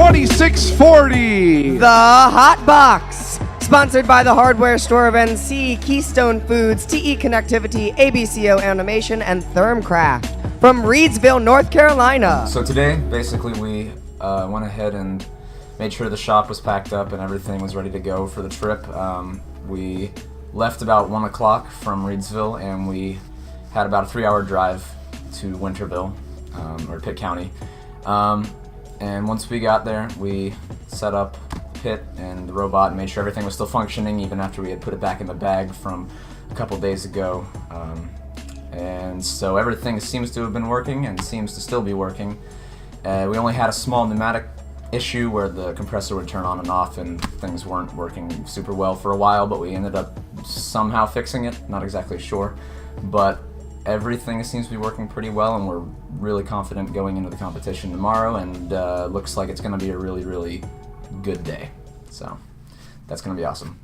2640. The HotBotz, sponsored by the hardware store of NC, Keystone Foods, TE Connectivity, ABCO Animation, and Thermcraft from Reidsville, North Carolina. So today, basically, we went ahead and made sure the shop was packed up and everything was ready to go for the trip. We left about 1 o'clock from Reidsville, and we had about a 3-hour drive to Winterville, or Pitt County. And once we got there, we set up Pitt and the robot and made sure everything was still functioning, even after we had put it back in the bag from a couple days ago. And so everything seems to have been working and seems to still be working. We only had a small pneumatic issue where the compressor would turn on and off and things weren't working super well for a while, but we ended up somehow fixing it, not exactly sure. But everything seems to be working pretty well, and we're really confident going into the competition tomorrow, and looks like it's going to be a really, really good day. So that's going to be awesome.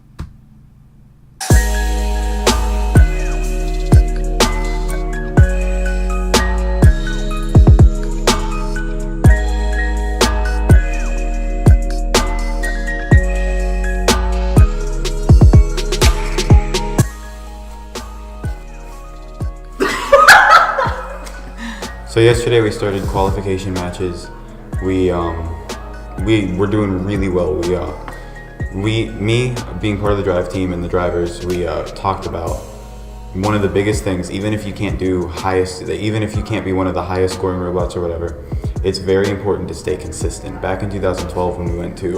So yesterday we started qualification matches. We were doing really well. Me being part of the drive team and the drivers, we talked about one of the biggest things. Even if you can't be one of the highest scoring robots or whatever, it's very important to stay consistent. Back in 2012, when we went to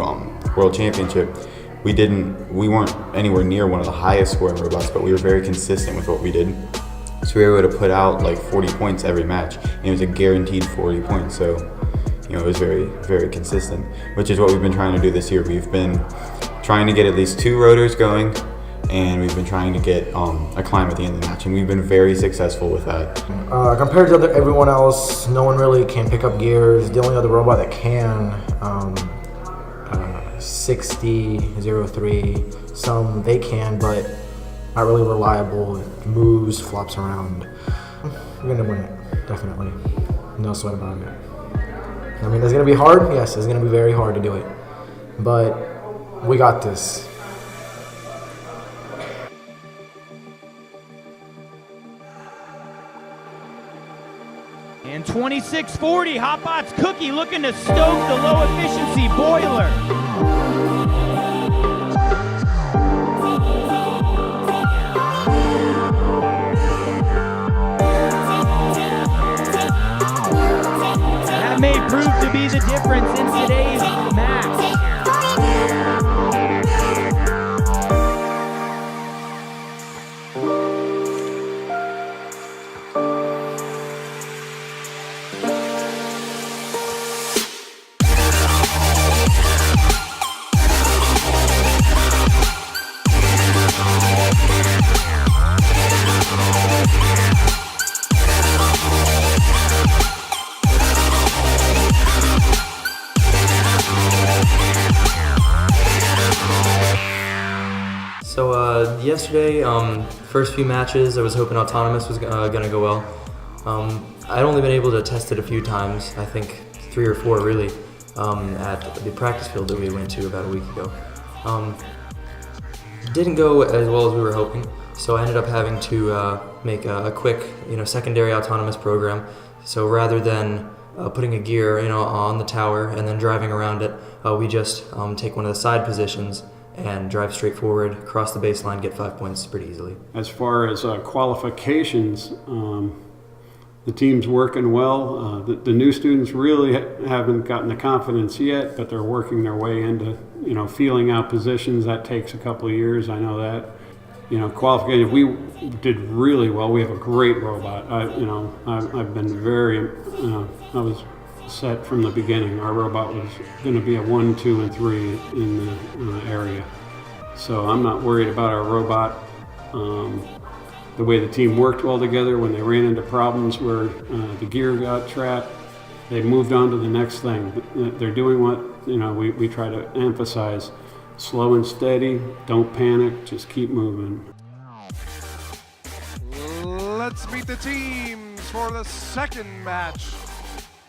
World Championship, we weren't anywhere near one of the highest scoring robots, but we were very consistent with what we did. So we were able to put out like 40 points every match, and it was a guaranteed 40 points. So, it was very, very consistent, which is what we've been trying to do this year. We've been trying to get at least 2 rotors going, and we've been trying to get a climb at the end of the match, and we've been very successful with that. Compared to everyone else, no one really can pick up gears. The only other robot that can, 6003, some they can, but not really reliable. It moves, flops around. We're gonna win it, definitely. No sweat about it. I mean, it's gonna be hard. Yes, it's gonna be very hard to do it, but we got this. And 2640, HotBotz Cookie looking to stoke the low efficiency boiler. May prove to be the difference in today's match. So yesterday, first few matches, I was hoping autonomous was gonna go well. I'd only been able to test it a few times, I think 3 or 4 really, at the practice field that we went to about a week ago. Didn't go as well as we were hoping, so I ended up having to make a quick, secondary autonomous program. So rather than putting a gear, on the tower and then driving around it, we just take one of the side positions and drive straight forward, cross the baseline, get 5 points pretty easily. As far as qualifications, the team's working well. The new students really haven't gotten the confidence yet, but they're working their way into, feeling out positions. That takes a couple of years, I know that. Qualification, we did really well. We have a great robot. I've been very, I was set from the beginning. Our robot was going to be a 1, 2, and 3 in the area. So I'm not worried about our robot. The way the team worked well together, when they ran into problems where the gear got trapped, they moved on to the next thing. They're doing what we try to emphasize: slow and steady, don't panic, just keep moving. Let's meet the teams for the second match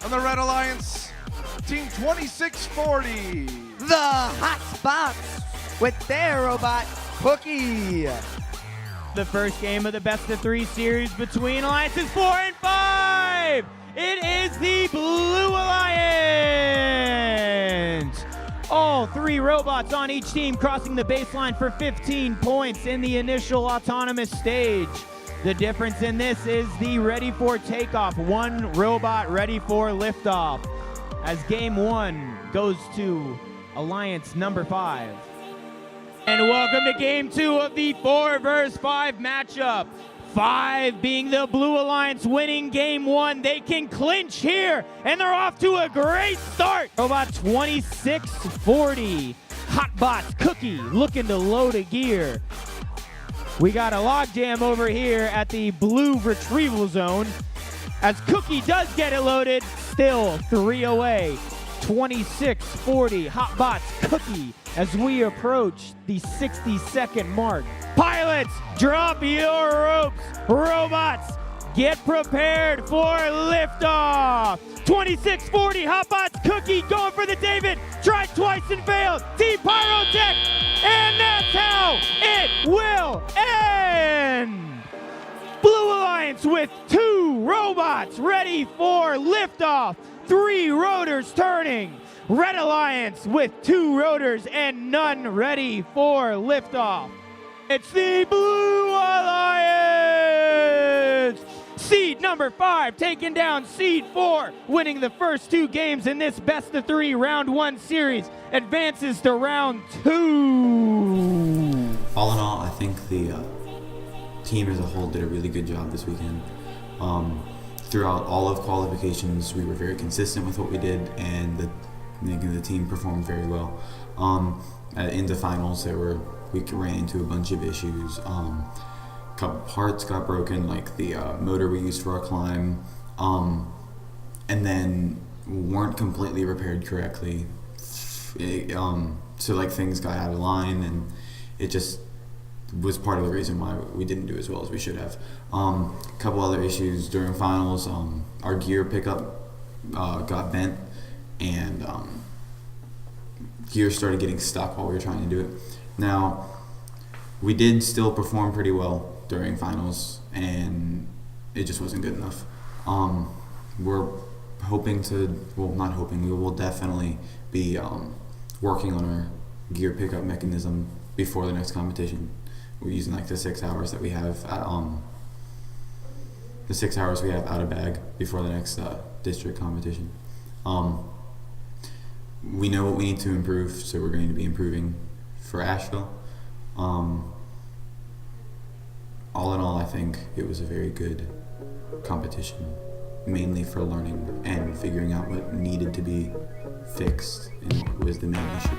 on the Red Alliance team 2640. The HotBotz with their robot, Cookie. The first game of the best of 3 series between Alliances 4 and 5. It is the Blue Alliance. All 3 robots on each team crossing the baseline for 15 points in the initial autonomous stage. The difference in this is the ready for takeoff. 1 robot ready for liftoff. As game 1 goes to Alliance number 5. And welcome to game 2 of the 4 vs 5 matchup. 5 being the Blue Alliance winning game 1. They can clinch here, and they're off to a great start. Robot 2640. HotBotz Cookie looking to load a gear. We got a logjam over here at the blue retrieval zone. As Cookie does get it loaded, still 3 away. 2640 HotBotz Cookie as we approach the 60-second mark. Pilots, drop your ropes. Robots, get prepared for liftoff. 2640 HotBotz Cookie going for the David. Tried twice and failed. Team Pyrotech, and that's how it will end. Blue Alliance with 2 robots ready for liftoff. 3 rotors turning. Red Alliance with 2 rotors and none ready for liftoff. It's the Blue Alliance! Seed number 5 taking down Seed 4, winning the first 2 games in this best of 3 round 1 series, advances to round 2. All in all, I think the team as a whole did a really good job this weekend. Throughout all of qualifications, we were very consistent with what we did, and the team performed very well. Into finals, we ran into a bunch of issues. A couple parts got broken, like the motor we used for our climb, and then weren't completely repaired correctly. So things got out of line, and it just was part of the reason why we didn't do as well as we should have. A couple other issues during finals. Our gear pickup got bent, and gear started getting stuck while we were trying to do it. Now, we did still perform pretty well during finals, and it just wasn't good enough. We're hoping to, well, not hoping, we will definitely be working on our gear pickup mechanism before the next competition. We're using the 6 hours that we have at, the 6 hours we have out of bag before the next district competition. We know what we need to improve, so we're going to be improving for Asheville. All in all, I think it was a very good competition, mainly for learning and figuring out what needed to be fixed and what was the main issue.